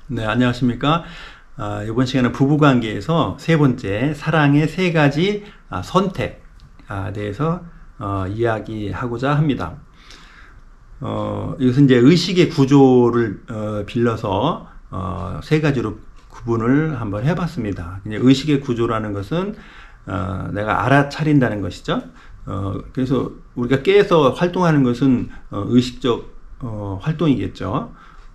네, 안녕하십니까. 이번 시간은 부부관계에서 세 번째, 사랑의 세 가지 선택에 대해서 이야기하고자 합니다. 이것은 이제 의식의 구조를 빌려서 세 가지로 구분을 한번 해봤습니다. 의식의 구조라는 것은 내가 알아차린다는 것이죠. 그래서 우리가 깨서 활동하는 것은 의식적 활동이겠죠.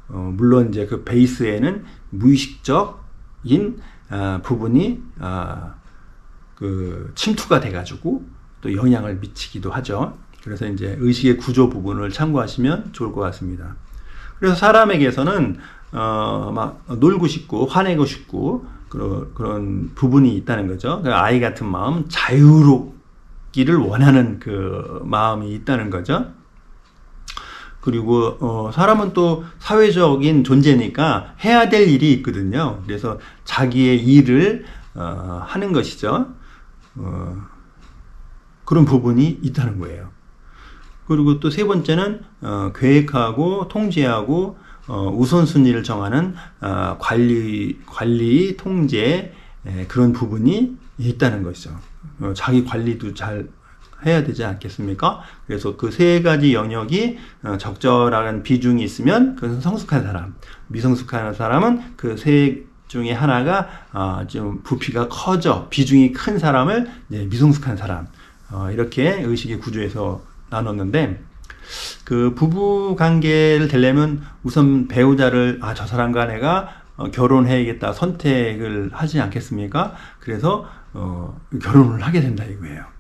물론 이제 그 베이스에는 무의식적인 부분이 그 침투가 돼가지고 또 영향을 미치기도 하죠. 그래서 이제 의식의 구조 부분을 참고하시면 좋을 것 같습니다. 그래서 사람에게서는 막 놀고 싶고 화내고 싶고 그런 부분이 있다는 거죠. 그러니까 아이 같은 마음, 자유롭기를 원하는 그 마음이 있다는 거죠. 그리고 사람은 또 사회적인 존재니까 해야 될 일이 있거든요. 그래서 자기의 일을 하는 것이죠. 그런 부분이 있다는 거예요. 그리고 또 세 번째는 계획하고 통제하고 우선순위를 정하는 관리 통제 그런 부분이 있다는 것이죠. 자기 관리도 잘 해야 되지 않겠습니까? 그래서 그 세 가지 영역이 적절한 비중이 있으면 그것은 성숙한 사람, 미성숙한 사람은 그 세 중에 하나가 좀 부피가 커져 비중이 큰 사람을 미성숙한 사람, 이렇게 의식의 구조에서 나눴는데, 그 부부 관계를 되려면 우선 배우자를 저 사람과 내가 결혼해야겠다 선택을 하지 않겠습니까? 그래서 결혼을 하게 된다 이거예요.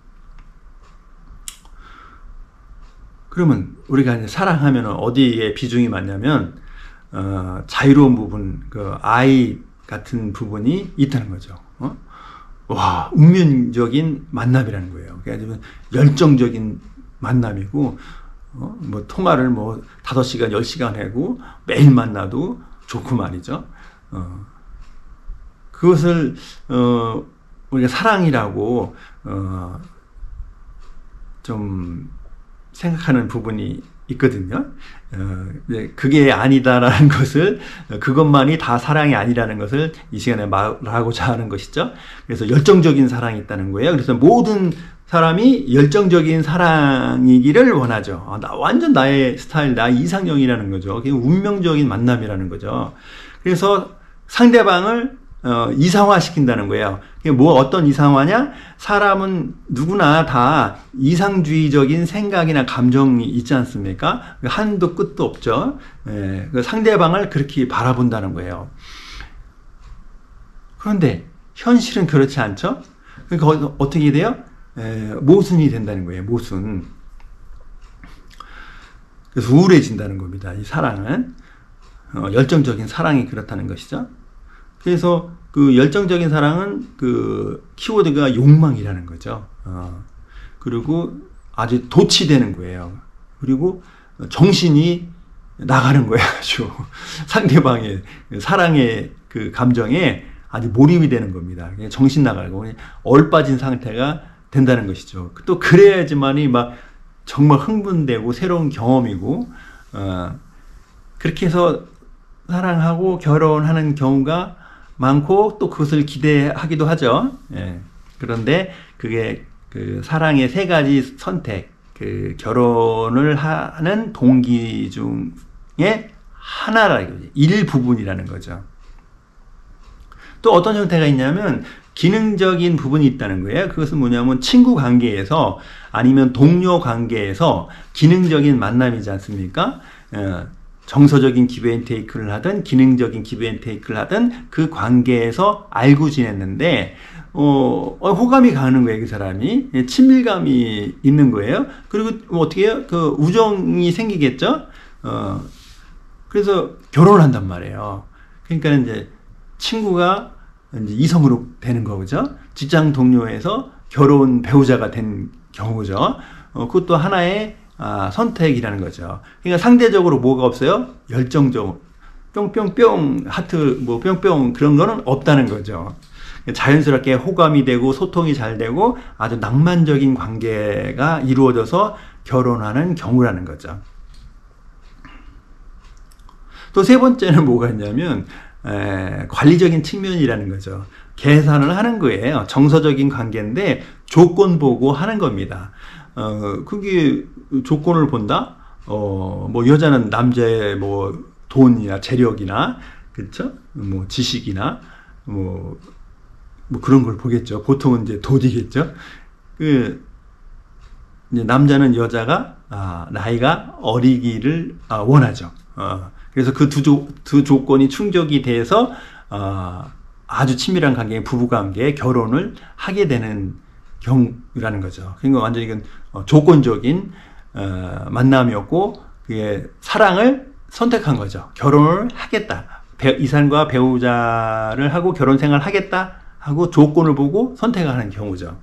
그러면 우리가 이제 사랑하면 어디에 비중이 많냐면 자유로운 부분, 그 아이 같은 부분이 있다는 거죠. 와, 운명적인 만남이라는 거예요. 그러니까 열정적인 만남이고, 뭐 통화를 5시간, 10시간 하고 매일 만나도 좋고 말이죠. 그것을 우리가 사랑이라고 좀 생각하는 부분이 있거든요. 그게 아니다라는 것을, 그것만이 다 사랑이 아니라는 것을 이 시간에 말하고자 하는 것이죠. 그래서 열정적인 사랑이 있다는 거예요. 그래서 모든 사람이 열정적인 사랑이기를 원하죠. 완전 나의 스타일, 나의 이상형이라는 거죠. 그게 운명적인 만남이라는 거죠. 그래서 상대방을 이상화시킨다는 거예요. 어떤 이상화냐? 사람은 누구나 다 이상주의적인 생각이나 감정이 있지 않습니까? 한도 끝도 없죠. 상대방을 그렇게 바라본다는 거예요. 그런데 현실은 그렇지 않죠? 그러니까 어떻게 돼요? 모순이 된다는 거예요. 모순. 그래서 우울해진다는 겁니다. 이 사랑은 열정적인 사랑이 그렇다는 것이죠. 그래서 그 열정적인 사랑은 그 키워드가 욕망이라는 거죠. 그리고 아주 도취되는 거예요. 그리고 정신이 나가는 거예요. 아주 상대방의 사랑의 그 감정에 아주 몰입이 되는 겁니다. 정신 나가고 얼빠진 상태가 된다는 것이죠. 또 그래야지만이 막 정말 흥분되고 새로운 경험이고, 그렇게 해서 사랑하고 결혼하는 경우가 많고 또 그것을 기대하기도 하죠. 그런데 그게 그 사랑의 세 가지 선택, 그 결혼을 하는 동기 중에 하나라는 일부분이라는 거죠. 또 어떤 형태가 있냐면 기능적인 부분이 있다는 거예요. 그것은 뭐냐면 친구 관계에서 아니면 동료 관계에서 기능적인 만남이지 않습니까? 정서적인 기브앤테이크를 하든 기능적인 기브앤테이크를 하든 그 관계에서 알고 지냈는데 호감이 가는 거예요. 그 사람이 친밀감이 있는 거예요. 그리고 어떻게 해요? 그 우정이 생기겠죠. 그래서 결혼을 한단 말이에요. 그러니까 이제 친구가 이제 이성으로 되는 거죠. 직장 동료에서 결혼 배우자가 된 경우죠. 그것도 하나의 선택이라는 거죠. 그러니까 상대적으로 뭐가 없어요? 열정적, 뿅뿅뿅, 하트, 뿅뿅, 그런 거는 없다는 거죠. 자연스럽게 호감이 되고 소통이 잘 되고 아주 낭만적인 관계가 이루어져서 결혼하는 경우라는 거죠. 또 세 번째는 뭐가 있냐면 관리적인 측면이라는 거죠. 계산을 하는 거예요. 정서적인 관계인데 조건 보고 하는 겁니다. 그게 조건을 본다? 뭐 여자는 남자의 뭐 돈이나 재력이나, 그렇죠? 뭐 지식이나 뭐 그런 걸 보겠죠. 보통은 이제 돈이겠죠. 이제 남자는 여자가 나이가 어리기를 원하죠. 그래서 그 두 조건이 충족이 돼서 아주 친밀한 관계, 부부관계, 결혼을 하게 되는 경우라는 거죠. 그러니까 완전히 이건 조건적인 만남이었고, 그게 사랑을 선택한 거죠. 결혼을 하겠다. 이 사람과 배우자를 하고 결혼 생활을 하겠다 하고 조건을 보고 선택하는 경우죠.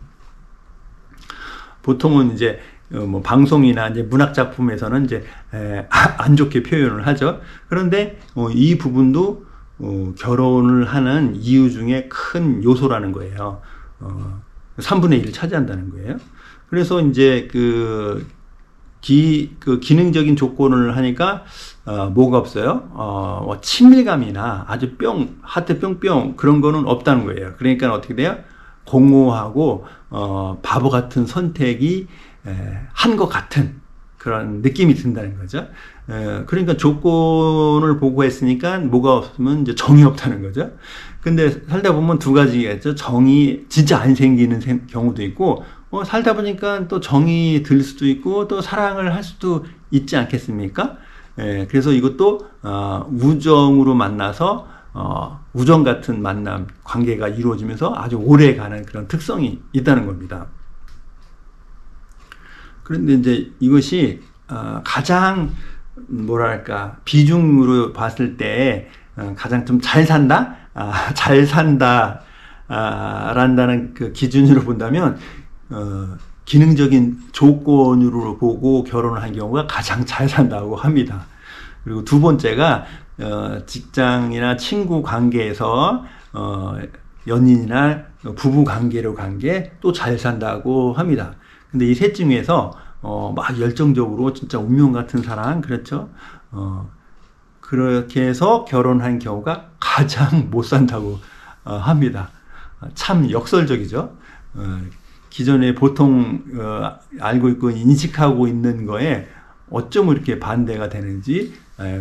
보통은 이제 뭐 방송이나 이제 문학 작품에서는 이제 안 좋게 표현을 하죠. 그런데 이 부분도 결혼을 하는 이유 중에 큰 요소라는 거예요. 3분의 1을 차지한다는 거예요. 그래서 이제 그 기능적인 조건을 하니까 뭐가 없어요? 친밀감이나 아주 하트 뿅뿅 그런 거는 없다는 거예요. 그러니까 어떻게 돼요? 공허하고 바보 같은 선택이 한 것 같은 그런 느낌이 든다는 거죠. 그러니까 조건을 보고 했으니까 뭐가 없으면 이제 정이 없다는 거죠. 근데 살다 보면 두 가지가 있죠. 정이 진짜 안 생기는 경우도 있고, 살다 보니까 또 정이 들 수도 있고, 또 사랑을 할 수도 있지 않겠습니까? 그래서 이것도 우정으로 만나서 우정 같은 만남, 관계가 이루어지면서 아주 오래 가는 그런 특성이 있다는 겁니다. 그런데 이제 이것이 가장 뭐랄까 비중으로 봤을 때 가장 좀 잘 산다? 잘 산다 란다는 그 기준으로 본다면 기능적인 조건으로 보고 결혼을 한 경우가 가장 잘 산다고 합니다. 그리고 두 번째가 직장이나 친구 관계에서 연인이나 부부 관계로 관계 또 잘 산다고 합니다. 근데 이 셋 중에서 막 열정적으로 진짜 운명 같은 사랑, 그렇죠? 그렇게 해서 결혼한 경우가 가장 못 산다고 합니다. 참 역설적이죠. 기존에 보통 알고 있고 인식하고 있는 거에 어쩜 이렇게 반대가 되는지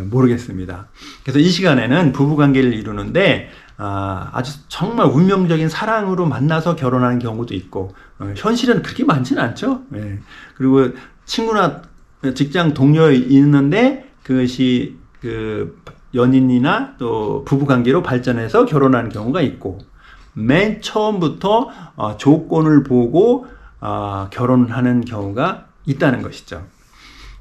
모르겠습니다. 그래서 이 시간에는 부부관계를 이루는데 아주 정말 운명적인 사랑으로 만나서 결혼하는 경우도 있고, 현실은 그렇게 많지는 않죠. 그리고 친구나 직장 동료 있는데 그것이 그 연인이나 또 부부관계로 발전해서 결혼하는 경우가 있고, 맨 처음부터 조건을 보고 결혼하는 경우가 있다는 것이죠.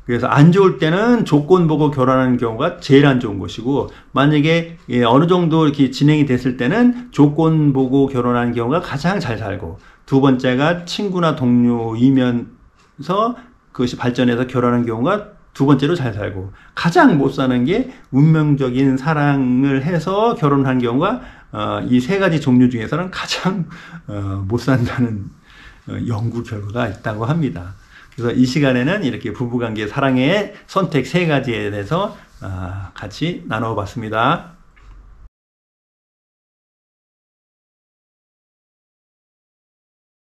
그래서 안 좋을 때는 조건 보고 결혼하는 경우가 제일 안 좋은 것이고, 만약에 어느 정도 이렇게 진행이 됐을 때는 조건 보고 결혼하는 경우가 가장 잘 살고, 두 번째가 친구나 동료이면서 그것이 발전해서 결혼하는 경우가 두 번째로 잘 살고, 가장 못 사는 게 운명적인 사랑을 해서 결혼한 경우가 이 세 가지 종류 중에서는 가장 못 산다는 연구 결과가 있다고 합니다. 그래서 이 시간에는 이렇게 부부관계 사랑의 선택 세 가지에 대해서 같이 나눠봤습니다.